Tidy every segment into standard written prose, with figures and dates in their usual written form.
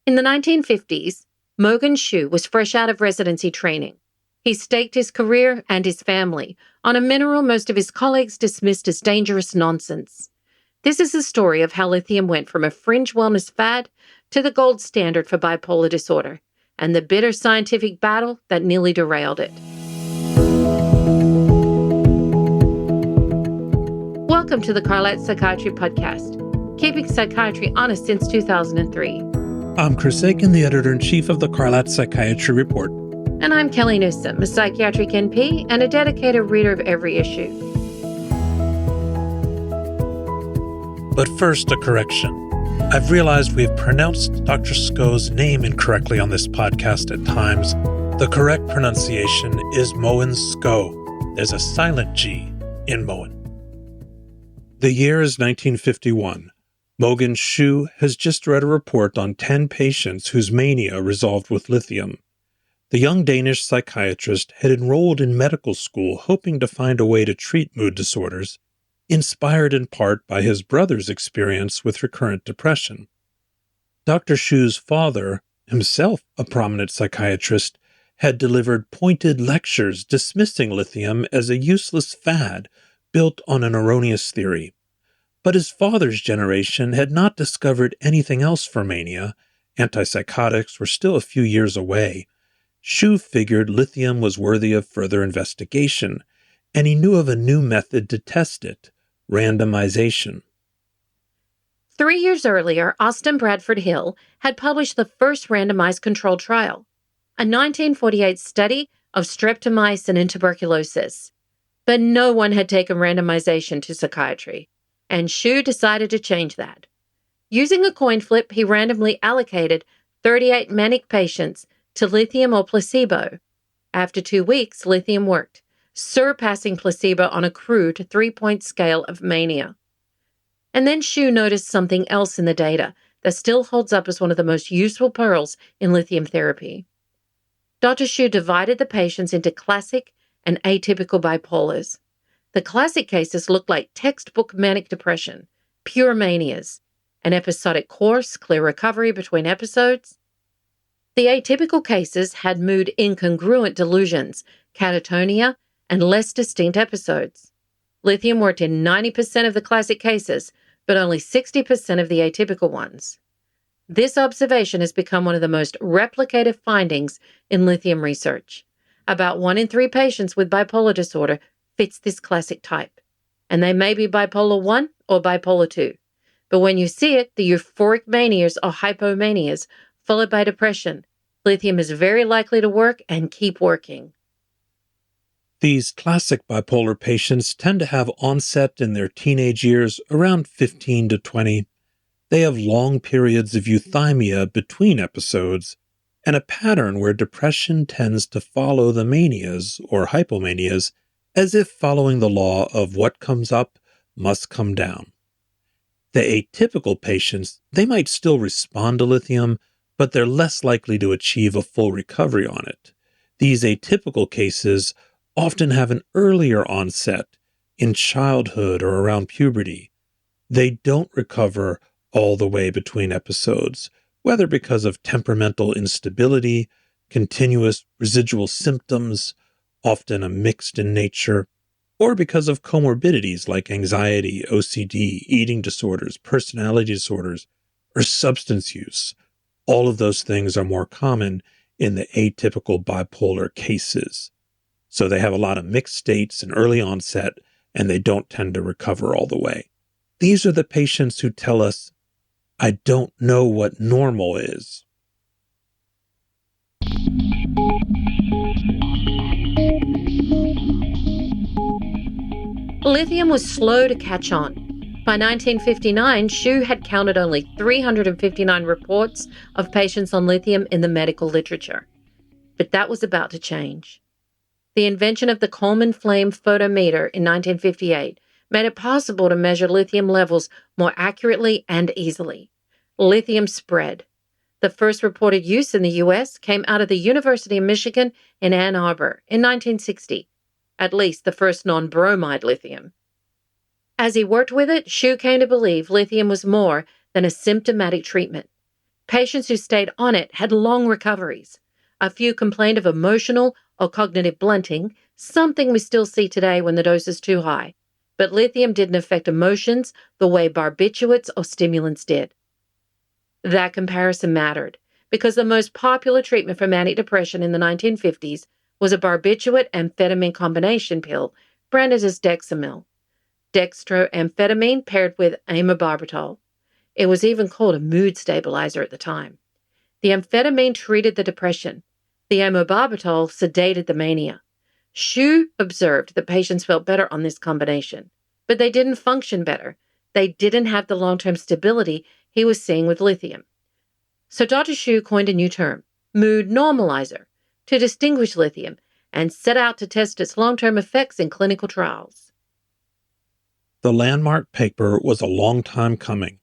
In the 1950s, Mogens Schou was fresh out of residency training. He staked his career and his family on a mineral most of his colleagues dismissed as dangerous nonsense. This is the story of how lithium went from a fringe wellness fad to the gold standard for bipolar disorder, and the bitter scientific battle that nearly derailed it. Welcome to the Carlat Psychiatry podcast, keeping psychiatry honest since 2003. I'm Chris Aiken, the editor-in-chief of the Carlat Psychiatry Report. And I'm Kellie Newsome, a psychiatric NP and a dedicated reader of every issue. But first, a correction. I've realized we've pronounced Dr. Schou's name incorrectly on this podcast at times. The correct pronunciation is Mogens Schou. There's a silent G in Moen. The year is 1951. Mogens Schou has just read a report on 10 patients whose mania resolved with lithium. The young Danish psychiatrist had enrolled in medical school hoping to find a way to treat mood disorders, inspired in part by his brother's experience with recurrent depression. Dr. Schou's father, himself a prominent psychiatrist, had delivered pointed lectures dismissing lithium as a useless fad built on an erroneous theory. But his father's generation had not discovered anything else for mania. Antipsychotics were still a few years away. Schou figured lithium was worthy of further investigation, and he knew of a new method to test it: randomization. 3 years earlier, Austin Bradford Hill had published the first randomized controlled trial, a 1948 study of streptomycin and tuberculosis. But no one had taken randomization to psychiatry, and Schou decided to change that. Using a coin flip, he randomly allocated 38 manic patients to lithium or placebo. After 2 weeks, lithium worked, surpassing placebo on a crude 3-point scale of mania. And then Schou noticed something else in the data that still holds up as one of the most useful pearls in lithium therapy. Dr. Schou divided the patients into classic and atypical bipolars. The classic cases looked like textbook manic depression, pure manias, an episodic course, clear recovery between episodes. The atypical cases had mood incongruent delusions, catatonia, and less distinct episodes. Lithium worked in 90% of the classic cases, but only 60% of the atypical ones. This observation has become one of the most replicated findings in lithium research. About 1 in 3 patients with bipolar disorder fits this classic type, and they may be bipolar 1 or bipolar 2. But when you see it, the euphoric manias or hypomanias, followed by depression, lithium is very likely to work and keep working. These classic bipolar patients tend to have onset in their teenage years around 15 to 20. They have long periods of euthymia between episodes, and a pattern where depression tends to follow the manias or hypomanias, as if following the law of what comes up must come down. The atypical patients, they might still respond to lithium, but they're less likely to achieve a full recovery on it. These atypical cases often have an earlier onset in childhood or around puberty. They don't recover all the way between episodes, whether because of temperamental instability, continuous residual symptoms, often a mixed in nature, or because of comorbidities like anxiety, OCD, eating disorders, personality disorders, or substance use. All of those things are more common in the atypical bipolar cases. So they have a lot of mixed states and early onset, and they don't tend to recover all the way. These are the patients who tell us, "I don't know what normal is." Lithium was slow to catch on. By 1959, Schou had counted only 359 reports of patients on lithium in the medical literature. But that was about to change. The invention of the Coleman flame photometer in 1958 made it possible to measure lithium levels more accurately and easily. Lithium spread. The first reported use in the U.S. came out of the University of Michigan in Ann Arbor in 1960, at least the first non-bromide lithium. As he worked with it, Schou came to believe lithium was more than a symptomatic treatment. Patients who stayed on it had long recoveries. A few complained of emotional or cognitive blunting, something we still see today when the dose is too high. But lithium didn't affect emotions the way barbiturates or stimulants did. That comparison mattered because the most popular treatment for manic depression in the 1950s was a barbiturate-amphetamine combination pill branded as Dexamyl. Dextroamphetamine paired with amobarbital. It was even called a mood stabilizer at the time. The amphetamine treated the depression. The amobarbital sedated the mania. Schou observed that patients felt better on this combination, but they didn't function better. They didn't have the long-term stability he was seeing with lithium. So Dr. Schou coined a new term, mood normalizer, to distinguish lithium and set out to test its long-term effects in clinical trials. The landmark paper was a long time coming.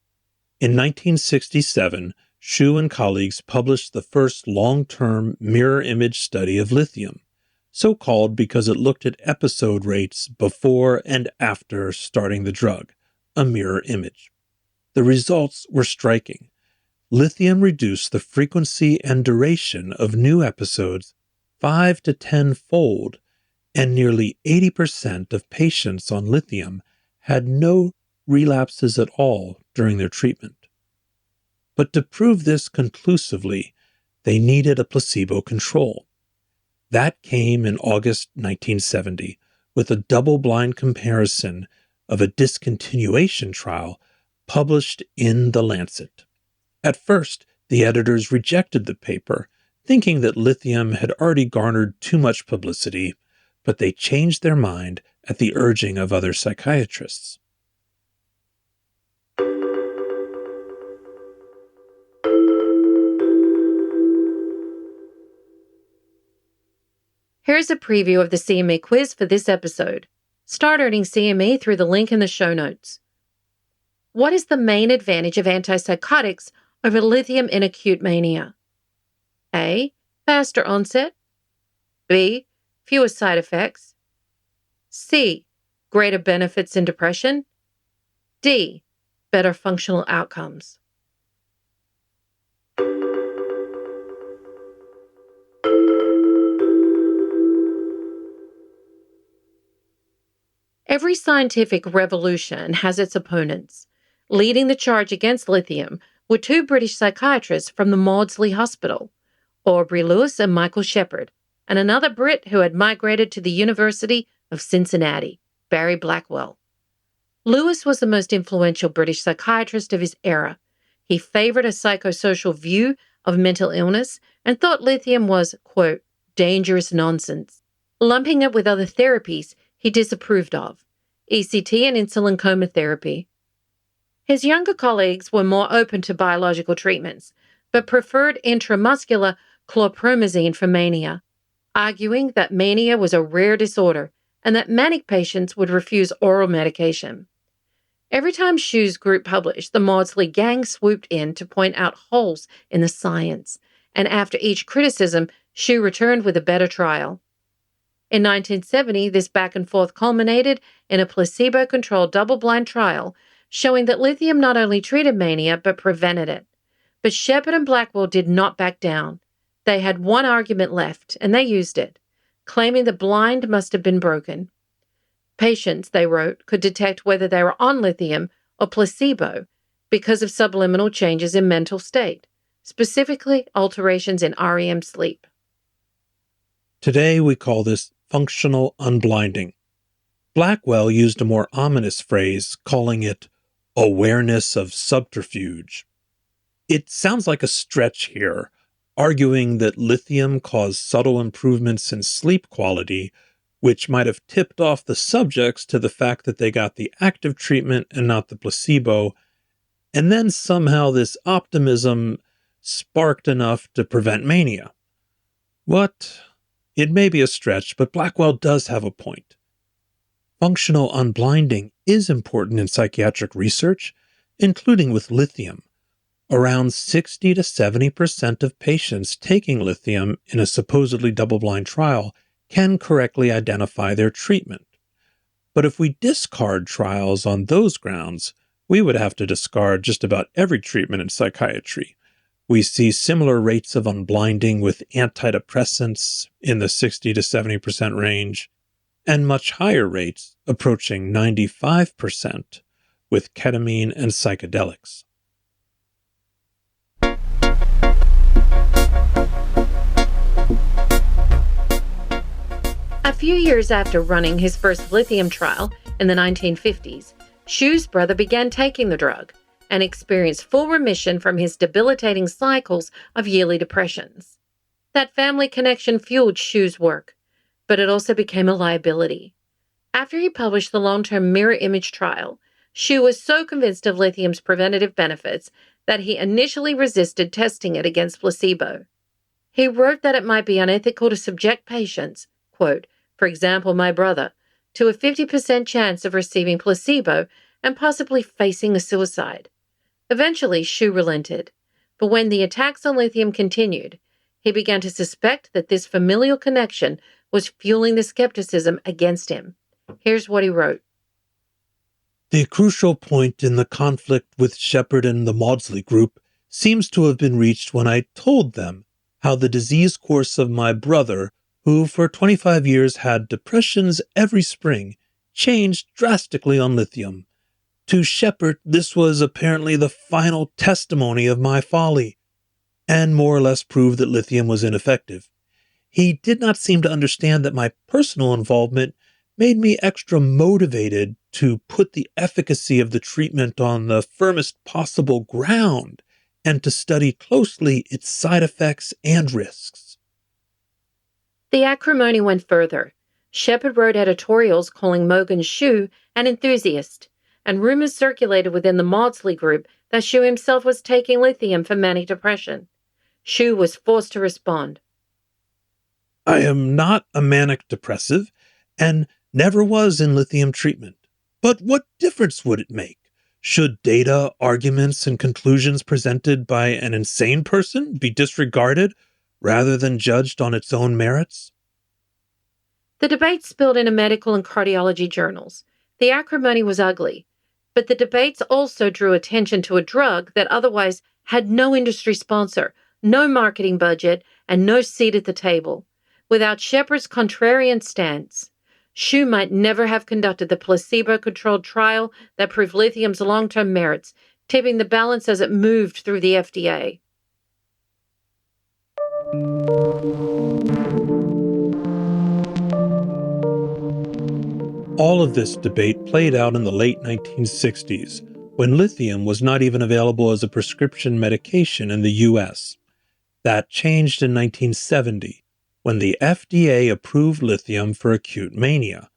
In 1967, Schou and colleagues published the first long-term mirror image study of lithium, so called because it looked at episode rates before and after starting the drug, a mirror image. The results were striking. Lithium reduced the frequency and duration of new episodes 5 to 10-fold, and nearly 80% of patients on lithium had no relapses at all during their treatment. But to prove this conclusively, they needed a placebo control. That came in August 1970 with a double-blind comparison of a discontinuation trial published in The Lancet. At first, the editors rejected the paper, thinking that lithium had already garnered too much publicity, but they changed their mind at the urging of other psychiatrists. Here's a preview of the CME quiz for this episode. Start earning CME through the link in the show notes. What is the main advantage of antipsychotics over lithium in acute mania? A. Faster onset. B. Fewer side effects. C. Greater benefits in depression. D. Better functional outcomes. Every scientific revolution has its opponents. Leading the charge against lithium were two British psychiatrists from the Maudsley Hospital, Aubrey Lewis and Michael Shepherd, and another Brit who had migrated to the University of Cincinnati, Barry Blackwell. Lewis was the most influential British psychiatrist of his era. He favored a psychosocial view of mental illness and thought lithium was, quote, dangerous nonsense, lumping it with other therapies he disapproved of, ECT and insulin coma therapy. His younger colleagues were more open to biological treatments, but preferred intramuscular chlorpromazine for mania, arguing that mania was a rare disorder and that manic patients would refuse oral medication. Every time Schou's group published, the Maudsley gang swooped in to point out holes in the science, and after each criticism, Schou returned with a better trial. In 1970, this back and forth culminated in a placebo-controlled double-blind trial showing that lithium not only treated mania but prevented it. But Shepherd and Blackwell did not back down. They had one argument left, and they used it, claiming the blind must have been broken. Patients, they wrote, could detect whether they were on lithium or placebo because of subliminal changes in mental state, specifically alterations in REM sleep. Today we call this functional unblinding. Blackwell used a more ominous phrase, calling it awareness of subterfuge. It sounds like a stretch here, arguing that lithium caused subtle improvements in sleep quality, which might have tipped off the subjects to the fact that they got the active treatment and not the placebo, and then somehow this optimism sparked enough to prevent mania. What? It may be a stretch, but Blackwell does have a point. Functional unblinding is important in psychiatric research, including with lithium. Around 60 to 70% of patients taking lithium in a supposedly double-blind trial can correctly identify their treatment. But if we discard trials on those grounds, we would have to discard just about every treatment in psychiatry, We see similar rates of unblinding with antidepressants in the 60 to 70% range, and much higher rates approaching 95% with ketamine and psychedelics. A few years after running his first lithium trial in the 1950s, Schou's brother began taking the drug and experienced full remission from his debilitating cycles of yearly depressions. That family connection fueled Schou's work, but it also became a liability. After he published the long-term mirror image trial, Schou was so convinced of lithium's preventative benefits that he initially resisted testing it against placebo. He wrote that it might be unethical to subject patients, quote, for example, my brother, to a 50% chance of receiving placebo and possibly facing a suicide. Eventually, Schou relented, but when the attacks on lithium continued, he began to suspect that this familial connection was fueling the skepticism against him. Here's what he wrote. The crucial point in the conflict with Shepard and the Maudsley group seems to have been reached when I told them how the disease course of my brother, who for 25 years had depressions every spring, changed drastically on lithium. To Shepard, this was apparently the final testimony of my folly, and more or less proved that lithium was ineffective. He did not seem to understand that my personal involvement made me extra motivated to put the efficacy of the treatment on the firmest possible ground and to study closely its side effects and risks. The acrimony went further. Shepard wrote editorials calling Mogens Schou an enthusiast, and rumors circulated within the Maudsley group that Schou himself was taking lithium for manic depression. Schou was forced to respond. I am not a manic depressive and never was in lithium treatment. But what difference would it make? Should data, arguments, and conclusions presented by an insane person be disregarded rather than judged on its own merits? The debate spilled into medical and cardiology journals. The acrimony was ugly, but the debates also drew attention to a drug that otherwise had no industry sponsor, no marketing budget, and no seat at the table. Without Shepard's contrarian stance, Schou might never have conducted the placebo-controlled trial that proved lithium's long-term merits, tipping the balance as it moved through the FDA. All of this debate played out in the late 1960s, when lithium was not even available as a prescription medication in the U.S. That changed in 1970, when the FDA approved lithium for acute mania,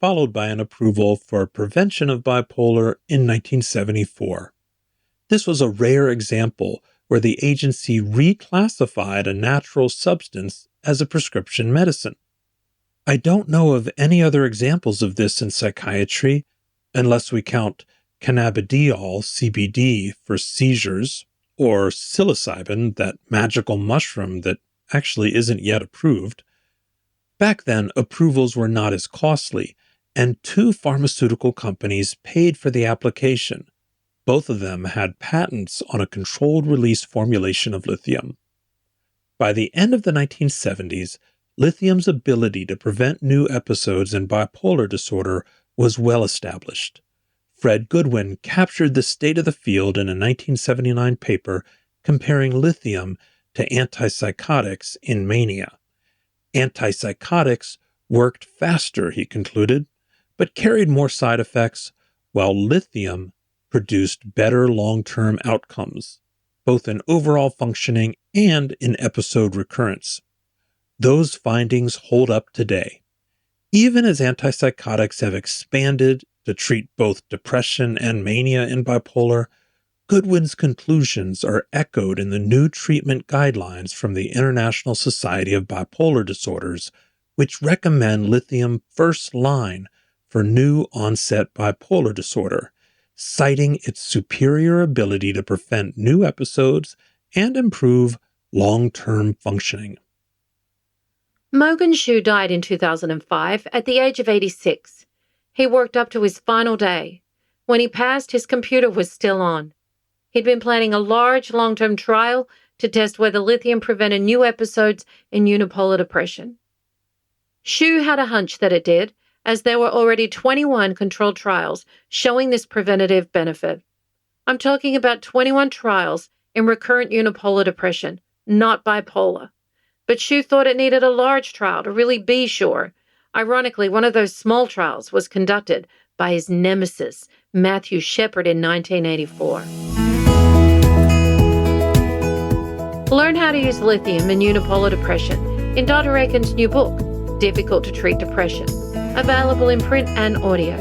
followed by an approval for prevention of bipolar in 1974. This was a rare example where the agency reclassified a natural substance as a prescription medicine. I don't know of any other examples of this in psychiatry, unless we count cannabidiol, CBD, for seizures, or psilocybin, that magical mushroom that actually isn't yet approved. Back then, approvals were not as costly, and 2 pharmaceutical companies paid for the application. Both of them had patents on a controlled release formulation of lithium. By the end of the 1970s, lithium's ability to prevent new episodes in bipolar disorder was well established. Fred Goodwin captured the state of the field in a 1979 paper comparing lithium to antipsychotics in mania. Antipsychotics worked faster, he concluded, but carried more side effects, while lithium produced better long-term outcomes, both in overall functioning and in episode recurrence. Those findings hold up today. Even as antipsychotics have expanded to treat both depression and mania in bipolar, Goodwin's conclusions are echoed in the new treatment guidelines from the International Society of Bipolar Disorders, which recommend lithium first line for new onset bipolar disorder, citing its superior ability to prevent new episodes and improve long-term functioning. Mogens Schou died in 2005 at the age of 86. He worked up to his final day. When he passed, his computer was still on. He'd been planning a large long-term trial to test whether lithium prevented new episodes in unipolar depression. Schou had a hunch that it did, as there were already 21 controlled trials showing this preventative benefit. I'm talking about 21 trials in recurrent unipolar depression, not bipolar. But Schou thought it needed a large trial to really be sure. Ironically, one of those small trials was conducted by his nemesis, Matthew Shepard, in 1984. Learn how to use lithium in unipolar depression in Dr. Aiken's new book, Difficult to Treat Depression, available in print and audio.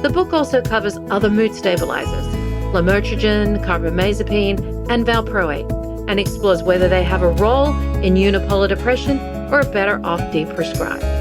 The book also covers other mood stabilizers, lamotrigine, carbamazepine, and valproate, and explores whether they have a role in unipolar depression or are better off deprescribed.